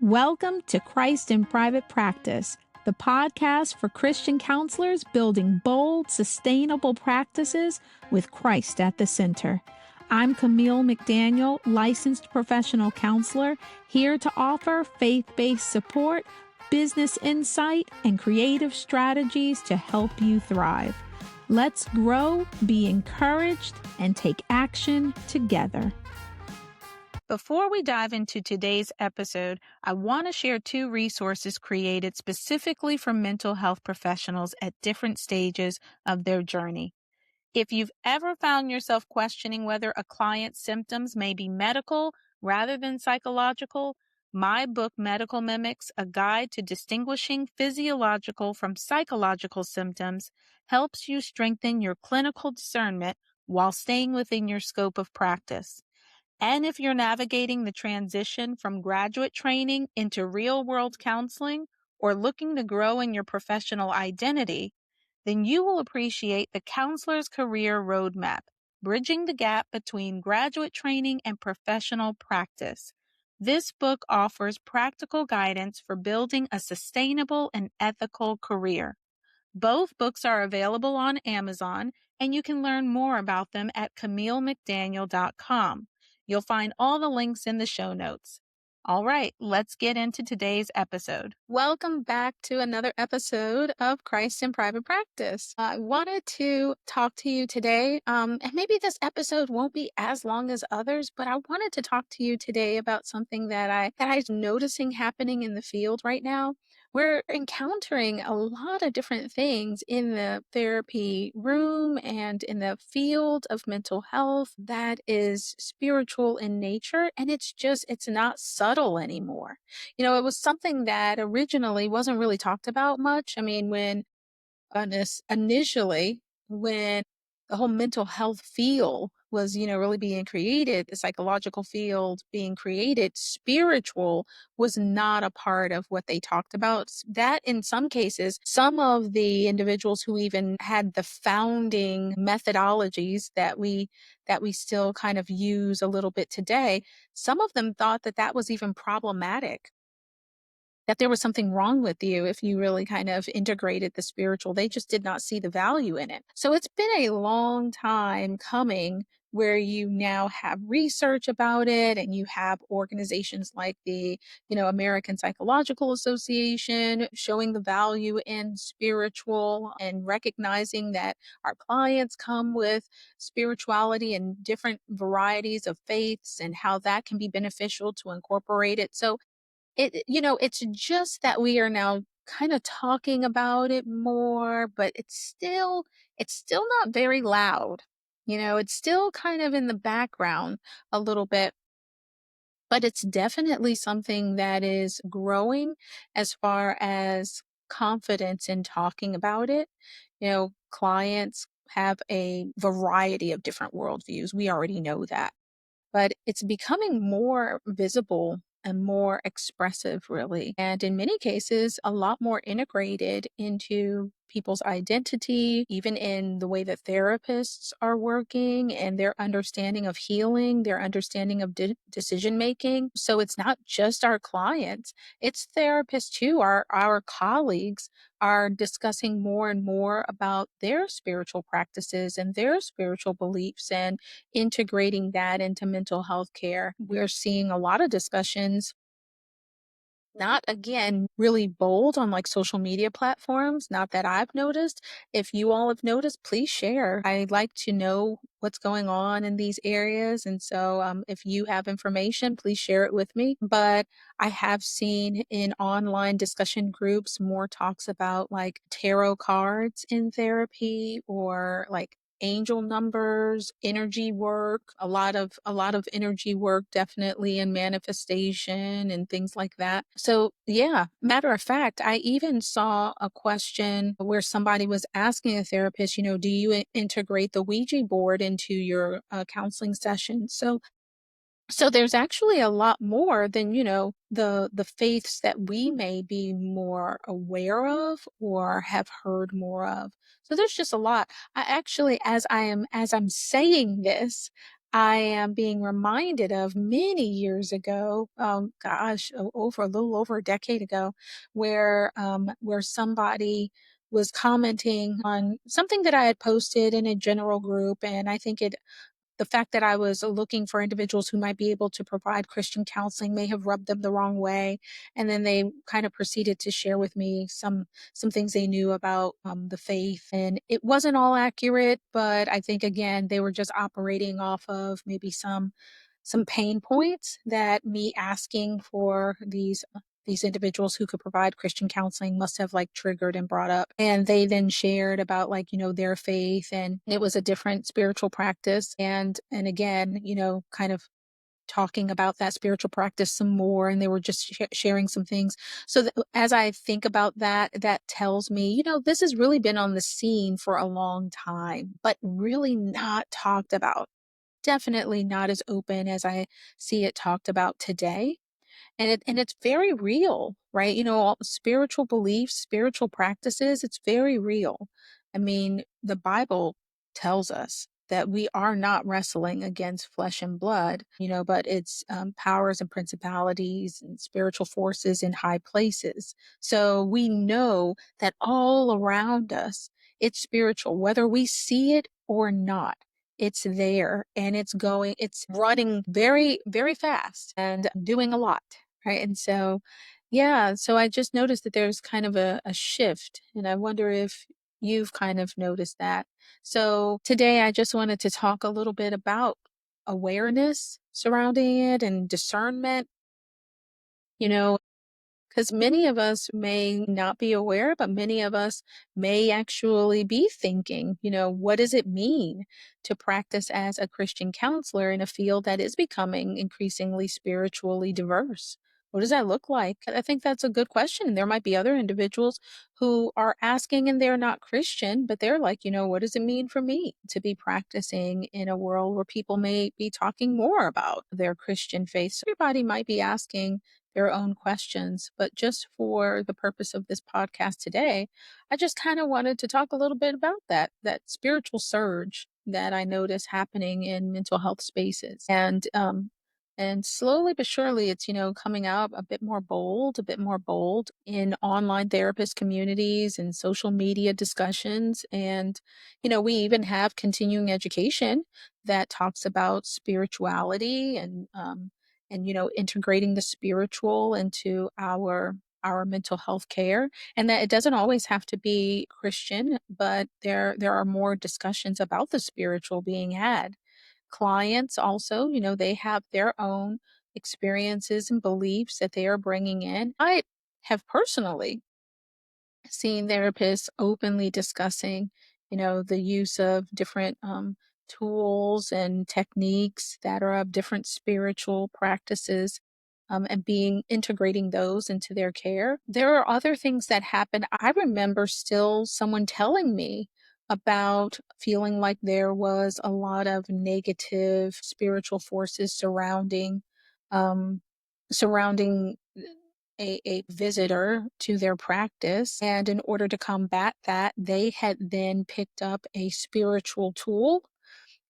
Welcome to Christ in Private Practice, the podcast for Christian counselors building bold, sustainable practices with Christ at the center. I'm Camille McDaniel, licensed professional counselor, here to offer faith-based support, business insight, and creative strategies to help you thrive. Let's grow, be encouraged, and take action together. Before we dive into today's episode, I want to share two resources created specifically for mental health professionals at different stages of their journey. If you've ever found yourself questioning whether a client's symptoms may be medical rather than psychological, my book, Medical Mimics, A Guide to Distinguishing Physiological from Psychological Symptoms, helps you strengthen your clinical discernment while staying within your scope of practice. And if you're navigating the transition from graduate training into real-world counseling or looking to grow in your professional identity, then you will appreciate the Counselor's Career Roadmap, bridging the gap between graduate training and professional practice. This book offers practical guidance for building a sustainable and ethical career. Both books are available on Amazon, and you can learn more about them at CamilleMcDaniel.com. You'll find all the links in the show notes. All right, let's get into today's episode. Welcome back to another episode of Christ in Private Practice. I wanted to talk to you today, and maybe this episode won't be as long as others, but I wanted to talk to you today about something that I'm noticing happening in the field right now. We're encountering a lot of different things in the therapy room and in the field of mental health that is spiritual in nature. And it's not subtle anymore. It was something that originally wasn't really talked about much. I mean, initially, when the whole mental health field was, really being created, the psychological field being created, spiritual was not a part of what they talked about. That in some cases, some of the individuals who even had the founding methodologies that we still kind of use a little bit today, some of them thought that that was even problematic, that there was something wrong with you if you really kind of integrated the spiritual. They just did not see the value in it. So it's been a long time coming where you now have research about it, and you have organizations like the, American Psychological Association showing the value in spiritual and recognizing that our clients come with spirituality and different varieties of faiths and how that can be beneficial to incorporate it. So it's just that we are now kind of talking about it more, but it's still not very loud. It's still kind of in the background a little bit, but it's definitely something that is growing as far as confidence in talking about it. Clients have a variety of different worldviews. We already know that, but it's becoming more visible and more expressive, really. And in many cases, a lot more integrated into people's identity, even in the way that therapists are working and their understanding of healing, their understanding of decision making. So it's not just our clients, it's therapists too. Our colleagues are discussing more and more about their spiritual practices and their spiritual beliefs and integrating that into mental health care. We're seeing a lot of discussions, not again really bold on like social media platforms, not that I've noticed. If you all have noticed, please share. I like to know what's going on in these areas. And so if you have information, please share it with me. But I have seen in online discussion groups more talks about like tarot cards in therapy, or like angel numbers, energy work, a lot of energy work, definitely, and manifestation and things like that. So yeah, matter of fact, I even saw a question where somebody was asking a therapist, do you integrate the Ouija board into your counseling session? So there's actually a lot more than, the faiths that we may be more aware of or have heard more of. So there's just a lot. I actually, as I'm saying this, I am being reminded of many years ago, gosh, over a little over a decade ago, where somebody was commenting on something that I had posted in a general group, and I think it the fact that I was looking for individuals who might be able to provide Christian counseling may have rubbed them the wrong way. And then they kind of proceeded to share with me some things they knew about the faith, and it wasn't all accurate. But I think again they were just operating off of maybe some pain points that me asking for these individuals who could provide Christian counseling must have like triggered and brought up. And they then shared about like, their faith, and it was a different spiritual practice. And again, kind of talking about that spiritual practice some more, and they were just sharing some things. So as I think about that, that tells me, this has really been on the scene for a long time, but really not talked about. Definitely not as open as I see it talked about today. And it's very real, right? All spiritual beliefs, spiritual practices, it's very real. I mean, the Bible tells us that we are not wrestling against flesh and blood, but it's powers and principalities and spiritual forces in high places. So we know that all around us, it's spiritual, whether we see it or not. It's there, and it's running very, very fast and doing a lot. Right. And so, yeah, so I just noticed that there's kind of a shift, and I wonder if you've kind of noticed that. So today I just wanted to talk a little bit about awareness surrounding it and discernment, you know, because many of us may not be aware, but many of us may actually be thinking, what does it mean to practice as a Christian counselor in a field that is becoming increasingly spiritually diverse? What does that look like? I think that's a good question. And there might be other individuals who are asking and they're not Christian, but they're like, what does it mean for me to be practicing in a world where people may be talking more about their Christian faith? So everybody might be asking their own questions. But just for the purpose of this podcast today, I just kind of wanted to talk a little bit about that spiritual surge that I notice happening in mental health spaces. And slowly but surely it's, coming out a bit more bold in online therapist communities and social media discussions. And, we even have continuing education that talks about spirituality and integrating the spiritual into our mental health care, and that it doesn't always have to be Christian, but there are more discussions about the spiritual being had. Clients also, they have their own experiences and beliefs that they are bringing in. I have personally seeing therapists openly discussing, the use of different tools and techniques that are of different spiritual practices, and being integrating those into their care. There are other things that happen. I remember still someone telling me about feeling like there was a lot of negative spiritual forces um, surrounding a visitor to their practice. And in order to combat that, they had then picked up a spiritual tool,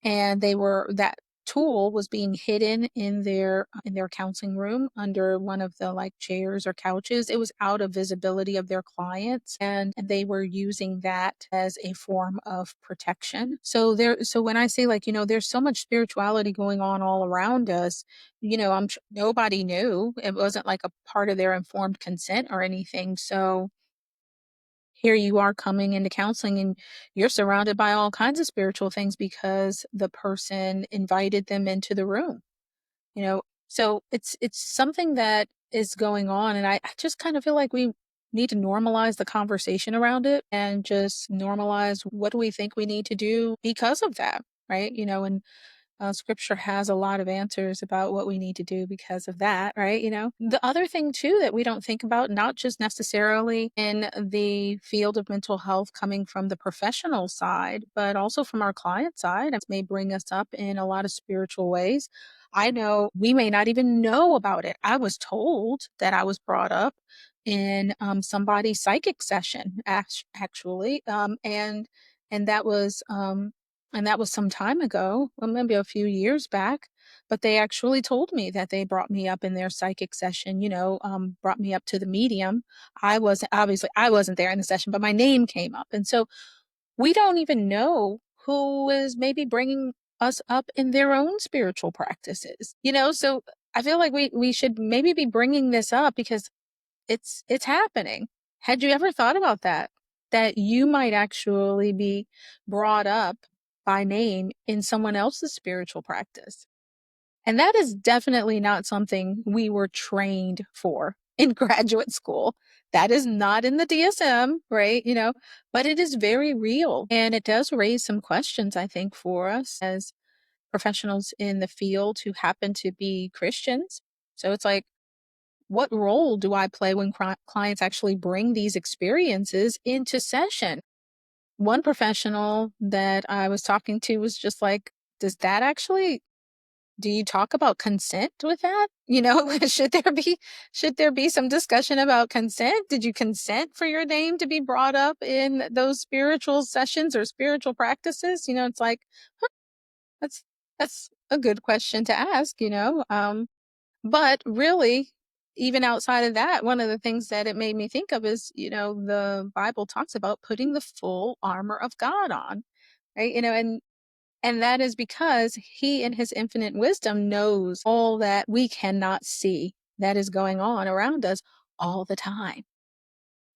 and that tool was being hidden in their counseling room under one of the like chairs or couches. It was out of visibility of their clients, and they were using that as a form of protection. So when I say like, there's so much spirituality going on all around us, I'm sure nobody knew. It wasn't like a part of their informed consent or anything. So here you are coming into counseling, and you're surrounded by all kinds of spiritual things because the person invited them into the room, you know so it's something that is going on, and I just kind of feel like we need to normalize the conversation around it and just normalize what do we think we need to do because of that, right? And scripture has a lot of answers about what we need to do because of that, right? The other thing too that we don't think about, not just necessarily in the field of mental health coming from the professional side, but also from our client side, it may bring us up in a lot of spiritual ways. I know we may not even know about it. I was told that I was brought up in somebody's psychic session, actually, and that was And that was some time ago, well, maybe a few years back, but they actually told me that they brought me up in their psychic session, brought me up to the medium. I wasn't there in the session, but my name came up. And so we don't even know who is maybe bringing us up in their own spiritual practices, So I feel like we should maybe be bringing this up because it's happening. Had you ever thought about that? That you might actually be brought up by name in someone else's spiritual practice. And that is definitely not something we were trained for in graduate school. That is not in the DSM, right? But it is very real. And it does raise some questions, I think, for us as professionals in the field who happen to be Christians. So it's like, what role do I play when clients actually bring these experiences into session? One professional that I was talking to was just like, does that actually do you talk about consent with that? Should there be some discussion about consent? Did you consent for your name to be brought up in those spiritual sessions or spiritual practices? It's like, huh, that's that's a good question to ask. But really, even outside of that, one of the things that it made me think of is, the Bible talks about putting the full armor of God on, right? And that is because he in his infinite wisdom knows all that we cannot see that is going on around us all the time.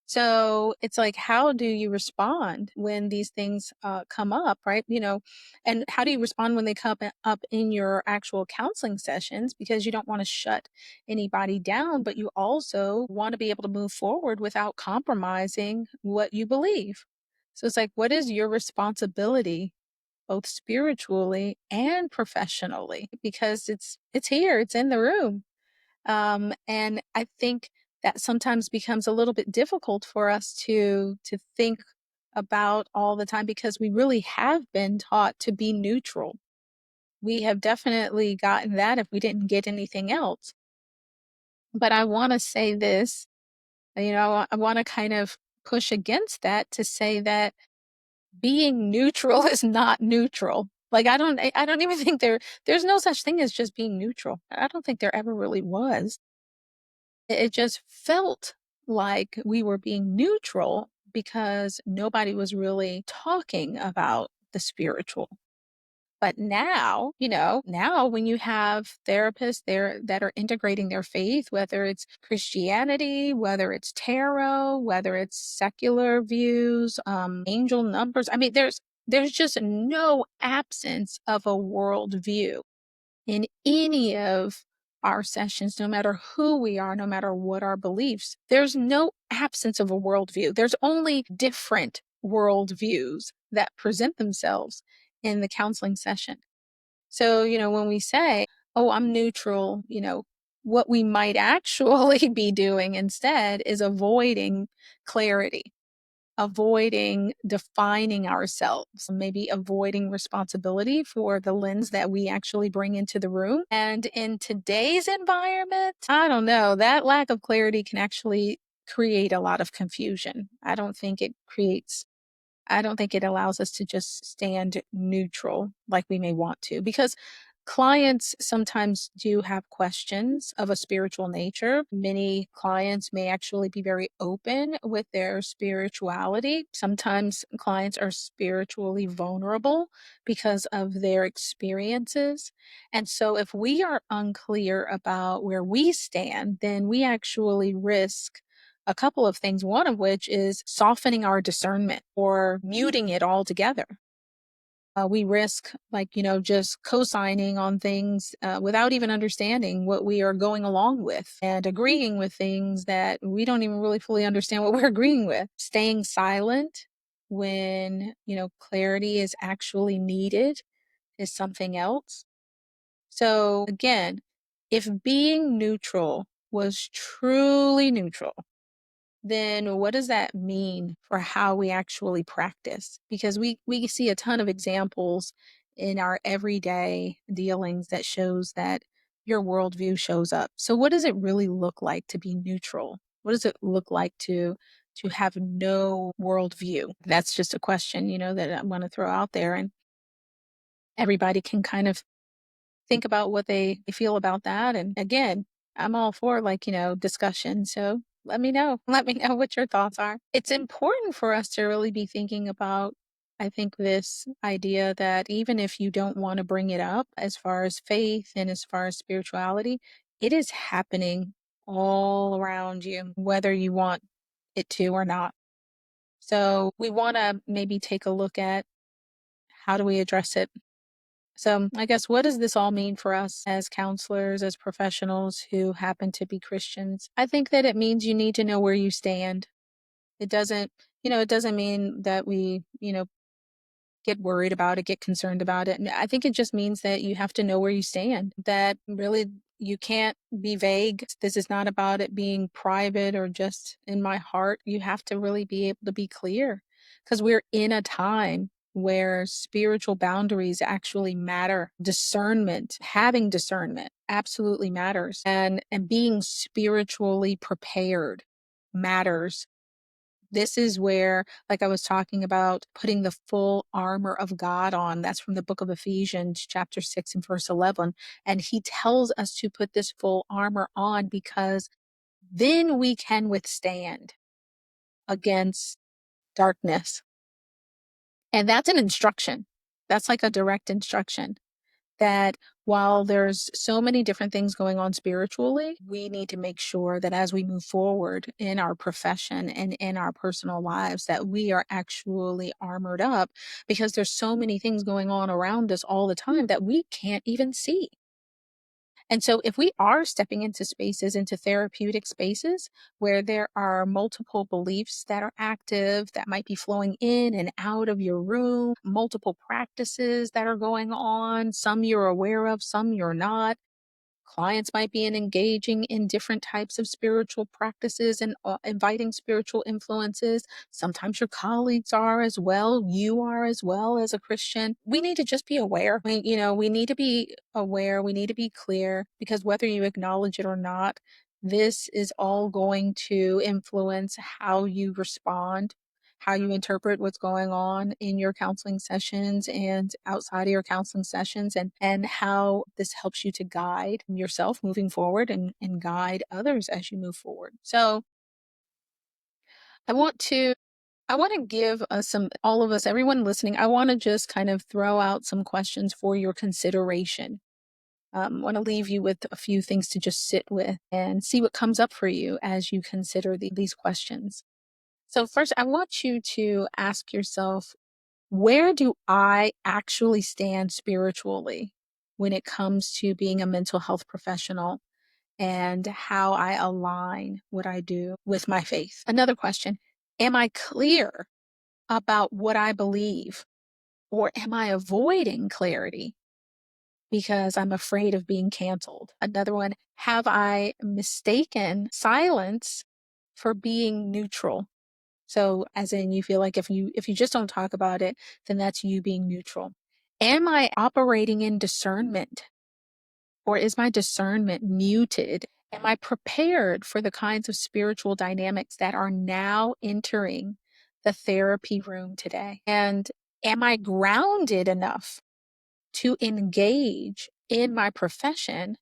So it's like, how do you respond when these things come up, right? And how do you respond when they come up in your actual counseling sessions? Because you don't want to shut anybody down, but you also want to be able to move forward without compromising what you believe. So it's like, what is your responsibility, both spiritually and professionally? Because it's here, it's in the room. And I think that sometimes becomes a little bit difficult for us to think about all the time because we really have been taught to be neutral. We have definitely gotten that if we didn't get anything else. But I want to say this, I want to kind of push against that to say that being neutral is not neutral. Like I don't even think there's no such thing as just being neutral. I don't think there ever really was. It just felt like we were being neutral because nobody was really talking about the spiritual. But now when you have therapists there that are integrating their faith, whether it's Christianity, whether it's tarot, whether it's secular views, angel numbers, I mean, there's just no absence of a worldview in any of our sessions, no matter who we are, no matter what our beliefs. There's no absence of a worldview. There's only different worldviews that present themselves in the counseling session. So, when we say, oh, I'm neutral, what we might actually be doing instead is avoiding clarity, avoiding defining ourselves, maybe avoiding responsibility for the lens that we actually bring into the room. And in today's environment, I don't know, that lack of clarity can actually create a lot of confusion. I don't think it allows us to just stand neutral like we may want to, because clients sometimes do have questions of a spiritual nature. Many clients may actually be very open with their spirituality. Sometimes clients are spiritually vulnerable because of their experiences. And so, if we are unclear about where we stand, then we actually risk a couple of things, one of which is softening our discernment or muting it altogether. We risk, like, just co signing on things without even understanding what we are going along with and agreeing with things that we don't even really fully understand what we're agreeing with. Staying silent when, clarity is actually needed is something else. So, again, if being neutral was truly neutral, then what does that mean for how we actually practice? Because we see a ton of examples in our everyday dealings that shows that your worldview shows up. So what does it really look like to be neutral? What does it look like to have no worldview? That's just a question, that I want to throw out there. And everybody can kind of think about what they feel about that. And again, I'm all for discussion. So let me know. Let me know what your thoughts are. It's important for us to really be thinking about, I think, this idea that even if you don't want to bring it up as far as faith and as far as spirituality, it is happening all around you, whether you want it to or not. So we want to maybe take a look at how do we address it. So, I guess what does this all mean for us as counselors, as professionals who happen to be Christians? I think that it means you need to know where you stand. It doesn't, it doesn't mean that we, get worried about it, get concerned about it. And I think it just means that you have to know where you stand, that really you can't be vague. This is not about it being private or just in my heart. You have to really be able to be clear because we're in a time where spiritual boundaries actually matter. Discernment, having discernment absolutely matters. And being spiritually prepared matters. This is where, like I was talking about, putting the full armor of God on. That's from the book of Ephesians, chapter 6 and verse 11. And he tells us to put this full armor on because then we can withstand against darkness. And that's an instruction. That's like a direct instruction that while there's so many different things going on spiritually, we need to make sure that as we move forward in our profession and in our personal lives, that we are actually armored up because there's so many things going on around us all the time that we can't even see. And so, if we are stepping into spaces, into therapeutic spaces where there are multiple beliefs that are active, that might be flowing in and out of your room, multiple practices that are going on, some you're aware of, some you're not, clients might be engaging in different types of spiritual practices and inviting spiritual influences. Sometimes your colleagues are as well. You are as well as a Christian. We need to just be aware. We need to be aware. We need to be clear because whether you acknowledge it or not, this is all going to influence how you respond, how you interpret what's going on in your counseling sessions and outside of your counseling sessions, and how this helps you to guide yourself moving forward and guide others as you move forward. So I want to I want to give us all of us, everyone listening, I want to just kind of throw out some questions for your consideration. Want to leave you with a few things to just sit with and see what comes up for you as you consider these questions. So first, I want you to ask yourself, where do I actually stand spiritually when it comes to being a mental health professional and how I align what I do with my faith? Another question, am I clear about what I believe, or am I avoiding clarity because I'm afraid of being canceled? Another one, have I mistaken silence for being neutral? So as in you feel like if you just don't talk about it, then that's you being neutral. Am I operating in discernment, or is my discernment muted? Am I prepared for the kinds of spiritual dynamics that are now entering the therapy room today? And am I grounded enough to engage in my profession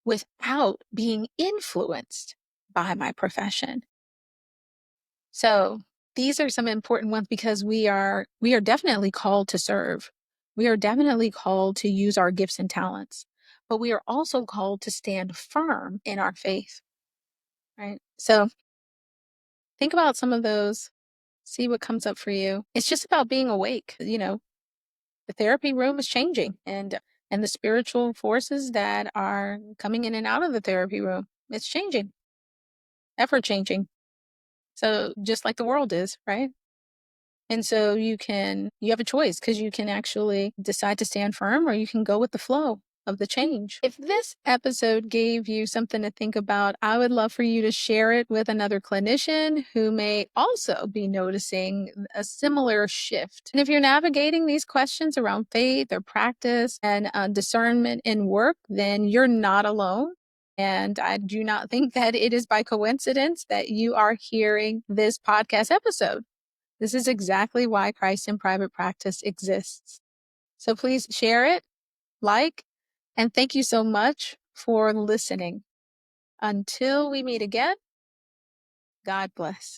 without being influenced by my profession? So these are some important ones because we are definitely called to serve. We are definitely called to use our gifts and talents, but we are also called to stand firm in our faith, right? So think about some of those, see what comes up for you. It's just about being awake. The therapy room is changing, and the spiritual forces that are coming in and out of the therapy room, it's changing, ever changing. So just like the world is, right? And so you have a choice because you can actually decide to stand firm or you can go with the flow of the change. If this episode gave you something to think about, I would love for you to share it with another clinician who may also be noticing a similar shift. And if you're navigating these questions around faith or practice and discernment in work, then you're not alone. And I do not think that it is by coincidence that you are hearing this podcast episode. This is exactly why Christ in private practice exists. So please share it, like, and thank you so much for listening. Until we meet again, God bless.